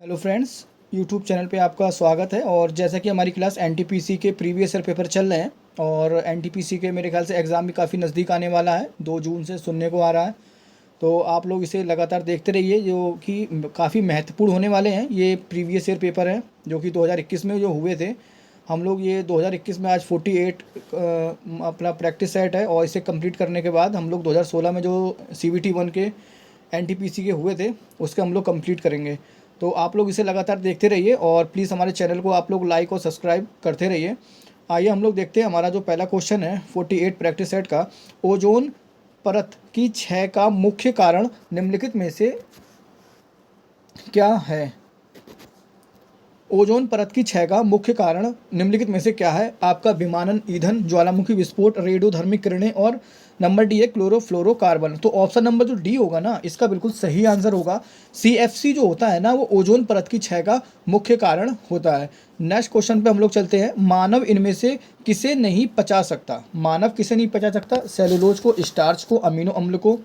Hello friends, YouTube channel पे आपका स्वागत है। और जैसा कि हमारी क्लास एनटीपीसी के प्रीवियस ईयर पेपर चल रहे हैं और एनटीपीसी के मेरे ख्याल से एग्ज़ाम भी काफ़ी नज़दीक आने वाला है, 2 जून से सुनने को आ रहा है। तो आप लोग इसे लगातार देखते रहिए, जो कि काफ़ी महत्वपूर्ण होने वाले हैं। ये प्रीवियस ईयर पेपर हैं जो कि 2021 में जो हुए थे। हम लोग ये 2021 में आज 48 अपना प्रैक्टिस सेट है और इसे कंप्लीट करने के बाद हम लोग 2016 में जो CVT 1 के एनटीपीसी के हुए थे उसके हम लोग कंप्लीट करेंगे। तो आप लोग इसे लगातार देखते रहिए और प्लीज़ हमारे चैनल को आप लोग लाइक और सब्सक्राइब करते रहिए। आइए हम लोग देखते हैं हमारा जो पहला क्वेश्चन है 48 प्रैक्टिस सेट का। ओजोन परत की क्षय का मुख्य कारण निम्नलिखित में से क्या है? ओजोन परत की क्षय का मुख्य कारण निम्नलिखित में से क्या है? आपका विमानन, ईंधन, ज्वालामुखी विस्फोट, रेडियोधर्मी किरणें और नंबर डी है क्लोरोफ्लोरोकार्बन। तो ऑप्शन नंबर जो डी होगा ना, इसका बिल्कुल सही आंसर होगा। CFC जो होता है ना, वो ओजोन परत की क्षय का मुख्य कारण होता है। नेक्स्ट क्वेश्चन पे हम लोग चलते हैं। मानव इनमें से किसे नहीं पचा सकता? मानव किसे नहीं पचा सकता? सेलुलोज को, स्टार्च को, अमीनो अम्ल को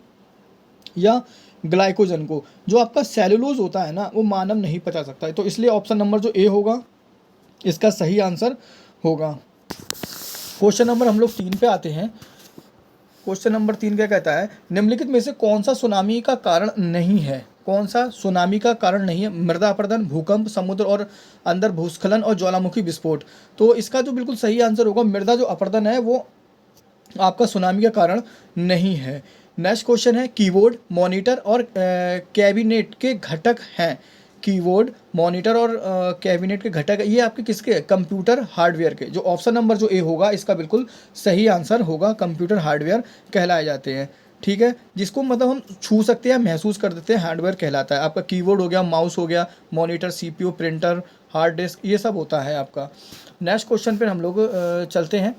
या ग्लाइकोजन को? जो आपका सेलुलोज होता है ना, वो मानव नहीं पचा सकता है, तो इसलिए ऑप्शन नंबर जो ए होगा इसका सही आंसर होगा। क्वेश्चन नंबर हम लोग 3 पे आते हैं। क्वेश्चन नंबर 3 क्या कहता है? निम्नलिखित में से कौन सा सुनामी का कारण नहीं है? कौन सा सुनामी का कारण नहीं है? मृदा अपरदन, भूकंप, समुद्र और अंदर भूस्खलन और ज्वालामुखी विस्फोट। तो इसका जो बिल्कुल सही आंसर होगा, मृदा जो अपरदन है वो आपका सुनामी का कारण नहीं है। नेक्स्ट क्वेश्चन है, कीबोर्ड, मॉनिटर और कैबिनेट के घटक हैं। कीबोर्ड, मॉनिटर और कैबिनेट के घटक ये आपके किसके? कंप्यूटर हार्डवेयर के। जो ऑप्शन नंबर जो ए होगा इसका बिल्कुल सही आंसर होगा। कंप्यूटर हार्डवेयर कहलाए जाते हैं, ठीक है। जिसको मतलब हम छू सकते हैं, महसूस कर देते हैं, हार्डवेयर कहलाता है। आपका कीबोर्ड हो गया, माउस हो गया, monitor, CPU, printer, hard disk, ये सब होता है आपका। नेक्स्ट क्वेश्चन पर हम लोग चलते हैं।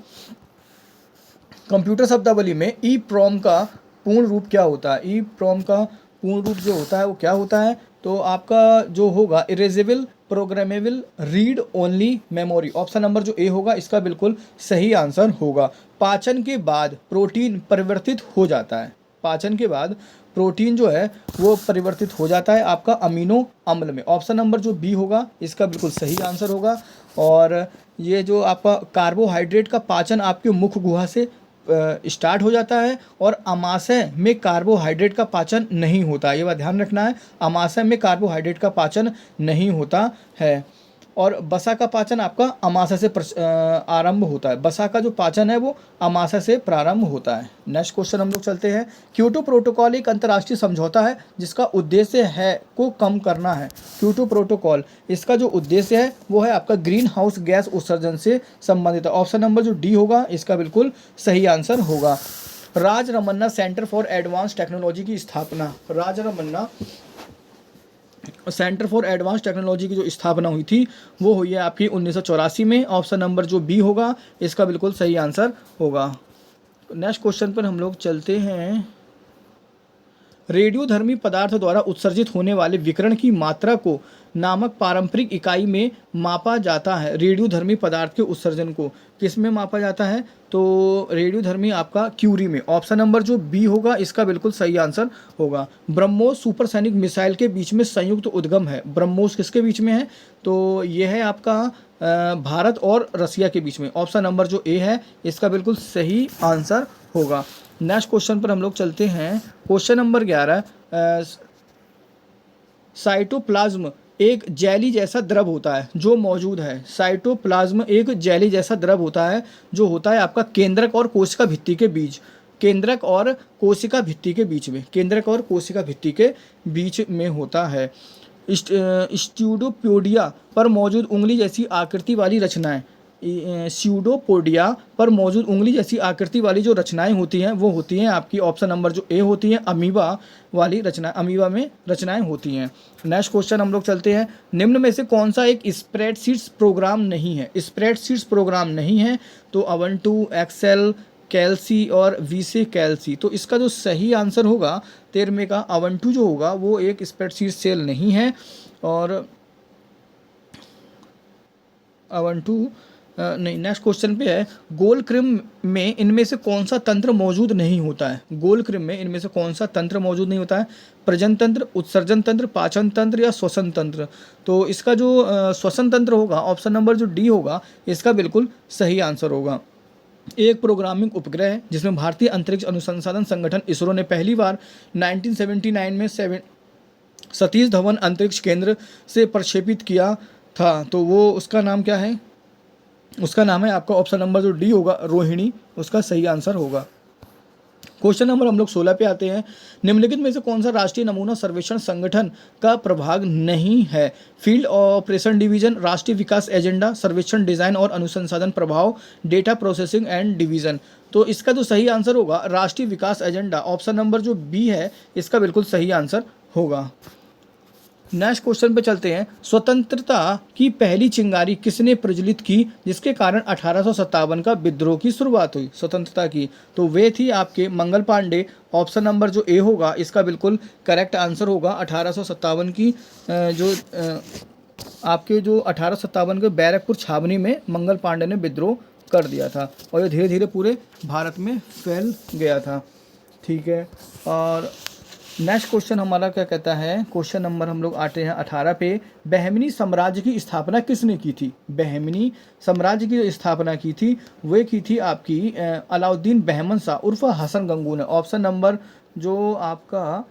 कंप्यूटर शब्दावली में EEPROM का पूर्ण रूप क्या होता है? EEPROM का पूर्ण रूप जो होता है वो क्या होता है? तो आपका जो होगा, erasable programmable read only memory. Option number जो ए होगा इसका बिल्कुल सही आंसर होगा। पाचन के बाद प्रोटीन परिवर्तित हो जाता है। पाचन के बाद प्रोटीन जो है वो परिवर्तित हो जाता है आपका अमीनो अम्ल में। ऑप्शन नंबर जो बी होगा इसका बिल्कुल सही आंसर होगा। और ये जो आपका कार्बोहाइड्रेट का पाचन आपके मुख गुहा से स्टार्ट हो जाता है और अमाशय में कार्बोहाइड्रेट का पाचन नहीं होता। ये बात ध्यान रखना है, अमाशय में कार्बोहाइड्रेट का पाचन नहीं होता है। और वसा का पाचन आपका अमाशय से आरंभ होता है। वसा का जो पाचन है वो अमाशय से प्रारंभ होता है। नेक्स्ट क्वेश्चन हम लोग चलते हैं। क्योटो प्रोटोकॉल एक अंतर्राष्ट्रीय समझौता है जिसका उद्देश्य है को कम करना है। क्योटो प्रोटोकॉल, इसका जो उद्देश्य है वो है आपका ग्रीन हाउस गैस उत्सर्जन से संबंधित है। ऑप्शन नंबर जो डी होगा इसका बिल्कुल सही आंसर होगा। Raja Ramanna centre for advance technology की स्थापना। Raja Ramanna centre for advance technology की जो स्थापना हुई थी वो हुई है आपकी 1984 में। ऑप्शन नंबर जो बी होगा इसका बिल्कुल सही आंसर होगा। नेक्स्ट क्वेश्चन पर हम लोग चलते हैं। रेडियोधर्मी पदार्थ द्वारा उत्सर्जित होने वाले विकिरण की मात्रा को नामक पारंपरिक इकाई में मापा जाता है। रेडियोधर्मी पदार्थ के उत्सर्जन को किस में मापा जाता है? तो रेडियोधर्मी आपका क्यूरी में। ऑप्शन नंबर जो बी होगा इसका बिल्कुल सही आंसर होगा। ब्रह्मोस सुपरसैनिक मिसाइल के बीच में संयुक्त उद्गम है। ब्रह्मोस किसके बीच में है? तो यह है आपका भारत और रसिया के बीच में। ऑप्शन नंबर जो ए है इसका बिल्कुल सही आंसर होगा। नेक्स्ट क्वेश्चन पर हम लोग चलते हैं। क्वेश्चन नंबर 11, साइटोप्लाज्म एक जेली जैसा द्रव होता है जो मौजूद है। साइटोप्लाज्म एक जेली जैसा द्रव होता है जो होता है आपका केंद्रक और कोशिका भित्ति के बीच। केंद्रक और कोशिका भित्ति के बीच में, केंद्रक और कोशिका भित्ति के बीच में होता है। स्यूडोपोडिया पर मौजूद उंगली जैसी आकृति वाली रचनाएं। स्यूडोपोडिया पर मौजूद उंगली जैसी आकृति वाली जो रचनाएं होती हैं वो होती हैं आपकी ऑप्शन नंबर जो ए होती हैं अमीबा वाली रचना, अमीबा में रचनाएं होती हैं। नेक्स्ट क्वेश्चन हम लोग चलते हैं। निम्न में से कौन सा एक स्प्रेडशीट्स प्रोग्राम नहीं है? स्प्रेडशीट्स प्रोग्राम नहीं है तो अवंटू, एक्सेल, कैल्सी और वीसे कैल्सी। तो इसका जो सही आंसर होगा 13वें का अवंटू जो होगा वो एक स्प्रेडशीट सेल नहीं है। और अवंटू नहीं, नेक्स्ट क्वेश्चन पे है, गोल कृमि में इनमें से कौन सा तंत्र मौजूद नहीं होता है? गोल कृमि में इनमें से कौन सा तंत्र मौजूद नहीं होता है? प्रजनन तंत्र, उत्सर्जन तंत्र, पाचन तंत्र या श्वसन तंत्र? तो इसका जो श्वसन तंत्र होगा, ऑप्शन नंबर जो डी होगा, इसका बिल्कुल सही आंसर होगा। एक प्रोग्रामिंग उपग्रह है जिसमें भारतीय अंतरिक्ष अनुसंधान संगठन इसरो ने पहली बार 1979 में सतीश धवन अंतरिक्ष केंद्र से प्रक्षेपित किया था, तो वो उसका नाम क्या है? उसका नाम है आपका ऑप्शन नंबर जो डी होगा, रोहिणी, उसका सही आंसर होगा। क्वेश्चन नंबर हम लोग 16 पे आते हैं। निम्नलिखित में से कौन सा राष्ट्रीय नमूना सर्वेक्षण संगठन का प्रभाग नहीं है? फील्ड ऑपरेशन डिवीजन, राष्ट्रीय विकास एजेंडा, सर्वेक्षण डिजाइन और अनुसंधान प्रभाव, डेटा प्रोसेसिंग एंड डिवीजन? तो इसका जो सही आंसर होगा राष्ट्रीय विकास एजेंडा, ऑप्शन नंबर जो बी है, इसका बिल्कुल सही आंसर होगा। नेक्स्ट क्वेश्चन पे चलते हैं। स्वतंत्रता की पहली चिंगारी किसने प्रज्वलित की जिसके कारण 1857 का विद्रोह की शुरुआत हुई? स्वतंत्रता की, तो वे थी आपके मंगल पांडे, ऑप्शन नंबर जो ए होगा, इसका बिल्कुल करेक्ट आंसर होगा। 1857 की आपके जो 1857 के बैरकपुर छावनी में मंगल पांडे ने विद्रोह कर दिया था और ये धीरे धीरे पूरे भारत में फैल गया था। ठीक है, और नेक्स्ट क्वेश्चन हमारा क्या कहता है? क्वेश्चन नंबर हम लोग आते हैं 18 पे। बहमनी साम्राज्य की स्थापना किसने की थी? बहमनी साम्राज्य की स्थापना की थी, वे की थी आपकी अलाउद्दीन बहमन शाह उर्फ हसन गंगू ने। ऑप्शन नंबर जो आपका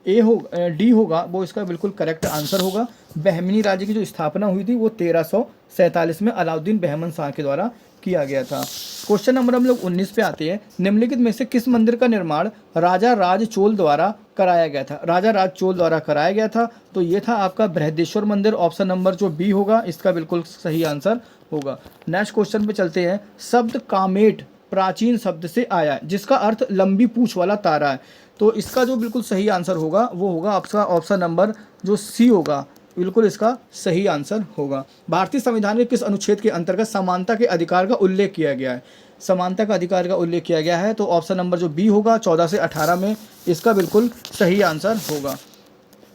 ए हो डी होगा, वो इसका बिल्कुल करेक्ट आंसर होगा। बहमनी राज्य की जो स्थापना हुई थी वो 1347 में अलाउद्दीन बहमन शाह के द्वारा किया गया था। क्वेश्चन नंबर हम लोग 19 पे आते हैं। निम्नलिखित में से किस मंदिर का निर्माण राजा राज चोल द्वारा कराया गया था? राजा राज चोल द्वारा कराया गया था, तो ये था आपका बृहदेश्वर मंदिर, ऑप्शन नंबर जो बी होगा, इसका बिल्कुल सही आंसर होगा। नेक्स्ट क्वेश्चन पे चलते हैं। शब्द कामेट प्राचीन शब्द से आया है जिसका अर्थ लंबी पूंछ वाला तारा है, तो इसका जो बिल्कुल सही आंसर होगा वो होगा आपका ऑप्शन नंबर जो सी होगा, बिल्कुल इसका सही आंसर होगा। भारतीय संविधान के किस अनुच्छेद के अंतर्गत समानता के अधिकार का उल्लेख किया गया है? समानता का अधिकार का उल्लेख किया गया है, तो ऑप्शन नंबर जो बी होगा 14 से 18 में, इसका बिल्कुल सही आंसर होगा।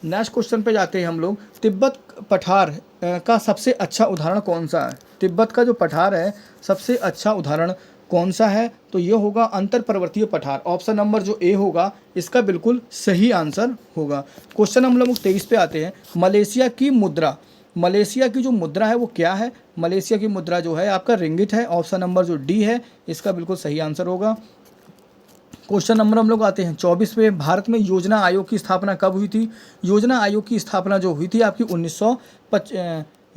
नेक्स्ट क्वेश्चन पे जाते हैं हम लोग। तिब्बत पठार का सबसे अच्छा उदाहरण कौन सा है? तिब्बत का जो पठार है सबसे अच्छा उदाहरण कौन सा है? तो ये होगा अंतर पर्वतीय पठार, ऑप्शन नंबर जो ए होगा, इसका बिल्कुल सही आंसर होगा। क्वेश्चन हम लोग 23 पे आते हैं। मलेशिया की मुद्रा, मलेशिया की जो मुद्रा है वो क्या है? मलेशिया की मुद्रा जो है आपका रिंगिट है, ऑप्शन नंबर जो डी है, इसका बिल्कुल सही आंसर होगा। क्वेश्चन नंबर हम लोग आते हैं 24 पे। भारत में योजना आयोग की स्थापना कब हुई थी? योजना आयोग की स्थापना जो हुई थी आपकी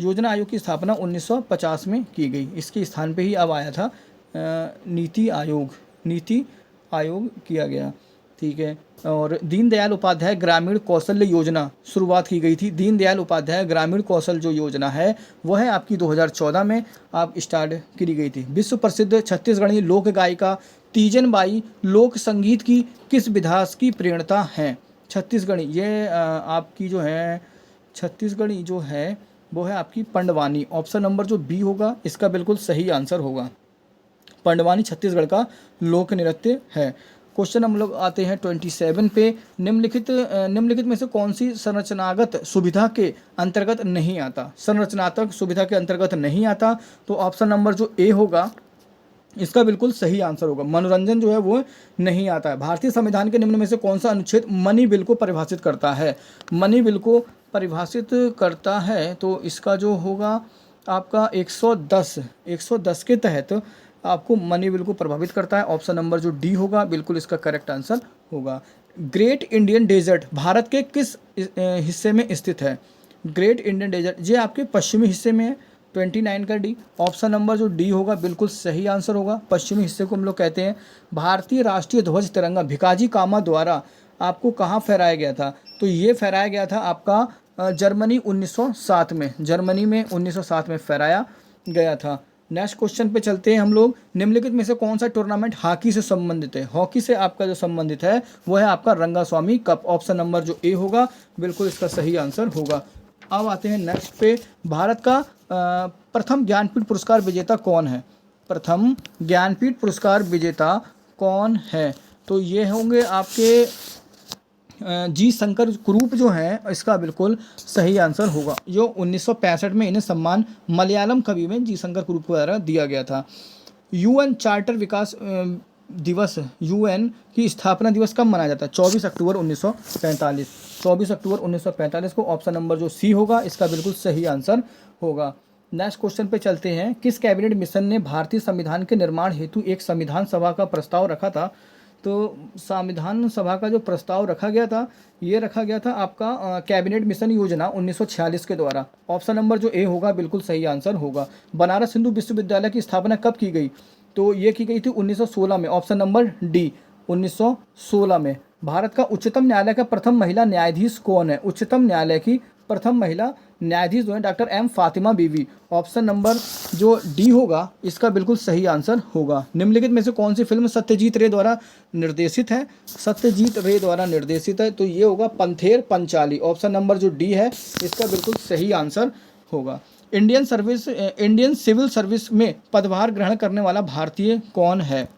योजना आयोग की स्थापना 1950 में की गई। इसके स्थान पे ही अब आया था नीति आयोग किया गया। ठीक है, और दीनदयाल उपाध्याय ग्रामीण कौशल्य योजना शुरुआत की गई थी। दीनदयाल उपाध्याय ग्रामीण कौशल जो योजना है वह है आपकी 2014 में आप स्टार्ट की गई थी। विश्व प्रसिद्ध छत्तीसगढ़ी लोक गायिका तीजन बाई लोक संगीत की किस विधा की प्रेरणता हैं? छत्तीसगढ़ी, ये आपकी जो है छत्तीसगढ़ी जो है वो है आपकी पंडवानी, ऑप्शन नंबर जो बी होगा, इसका बिल्कुल सही आंसर होगा। पंडवानी छत्तीसगढ़ का लोक नृत्य है। क्वेश्चन हम लोग आते हैं 27 पे। निम्नलिखित में से कौन सी संरचनागत सुविधा के अंतर्गत नहीं आता? संरचनात्मक सुविधा के अंतर्गत नहीं आता, तो ऑप्शन नंबर जो ए होगा, इसका बिल्कुल सही आंसर होगा। मनोरंजन जो है वो नहीं आता है। भारतीय संविधान के निम्न में से कौन सा अनुच्छेद मनी बिल को परिभाषित करता है? मनी बिल को परिभाषित करता है, तो इसका जो होगा आपका 110 के तहत आपको मनी बिल को प्रभावित करता है, ऑप्शन नंबर जो डी होगा, बिल्कुल इसका करेक्ट आंसर होगा। ग्रेट इंडियन डेजर्ट भारत के किस हिस्से में स्थित है? ग्रेट इंडियन डेजर्ट ये आपके पश्चिमी हिस्से में है, 29 का डी, ऑप्शन नंबर जो डी होगा बिल्कुल सही आंसर होगा। पश्चिमी हिस्से को हम लोग कहते हैं। भारतीय राष्ट्रीय ध्वज तिरंगा भिकाजी कामा द्वारा आपको कहाँ फहराया गया था? तो ये फहराया गया था आपका जर्मनी 1907 में, जर्मनी में 1907 में फहराया गया था। नेक्स्ट क्वेश्चन पे चलते हैं हम लोग। निम्नलिखित में से कौन सा टूर्नामेंट हॉकी से संबंधित है? हॉकी से आपका जो संबंधित है वो है आपका रंगास्वामी कप, ऑप्शन नंबर जो ए होगा, बिल्कुल इसका सही आंसर होगा। अब आते हैं नेक्स्ट पे। भारत का प्रथम ज्ञानपीठ पुरस्कार विजेता कौन है? प्रथम ज्ञानपीठ पुरस्कार विजेता कौन है? तो ये होंगे आपके जी शंकर कुरूप जो हैं इसका बिल्कुल सही आंसर होगा। जो 1965 में इन्हें सम्मान मलयालम कवि में जी शंकर कुरूप द्वारा दिया गया था। यूएन चार्टर विकास दिवस, यूएन की स्थापना दिवस कब मनाया जाता है? 24 अक्टूबर 1945। 24 अक्टूबर 1945 को ऑप्शन नंबर जो सी होगा इसका बिल्कुल सही आंसर होगा। नेक्स्ट क्वेश्चन पे चलते हैं। किस कैबिनेट मिशन ने भारतीय संविधान के निर्माण हेतु एक संविधान सभा का प्रस्ताव रखा था? तो संविधान सभा का जो प्रस्ताव रखा गया था, ये रखा गया था आपका कैबिनेट मिशन योजना 1946 के द्वारा। ऑप्शन नंबर जो ए होगा बिल्कुल सही आंसर होगा। बनारस हिंदू विश्वविद्यालय की स्थापना कब की गई? तो ये की गई थी 1916 में। ऑप्शन नंबर डी 1916 में। भारत का उच्चतम न्यायालय का प्रथम महिला न्यायाधीश कौन है? उच्चतम न्यायालय की प्रथम महिला न्यायाधीश जो है डॉक्टर एम फातिमा बीवी। ऑप्शन नंबर जो डी होगा इसका बिल्कुल सही आंसर होगा। निम्नलिखित में से कौन सी फिल्म सत्यजीत रे द्वारा निर्देशित है? सत्यजीत रे द्वारा निर्देशित है तो ये होगा पंथेर पंचाली। ऑप्शन नंबर जो डी है इसका बिल्कुल सही आंसर होगा। इंडियन सिविल सर्विस में पदभार ग्रहण करने वाला भारतीय कौन है?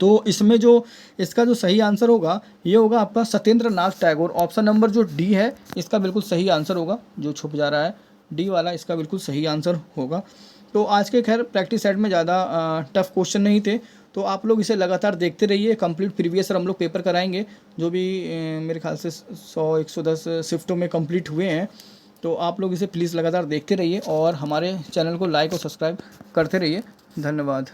तो इसमें जो इसका जो सही आंसर होगा ये होगा आपका सत्येंद्र नाथ टैगोर। ऑप्शन नंबर जो डी है इसका बिल्कुल सही आंसर होगा। जो छुप जा रहा है डी वाला इसका बिल्कुल सही आंसर होगा। तो आज के खैर प्रैक्टिस सेट में ज़्यादा टफ क्वेश्चन नहीं थे, तो आप लोग इसे लगातार देखते रहिए। कंप्लीट प्रीवियस हम लोग पेपर कराएंगे जो भी मेरे ख्याल से 100-110 शिफ्टों में कंप्लीट हुए हैं। तो आप लोग इसे प्लीज़ लगातार देखते रहिए और हमारे चैनल को लाइक और सब्सक्राइब करते रहिए। धन्यवाद।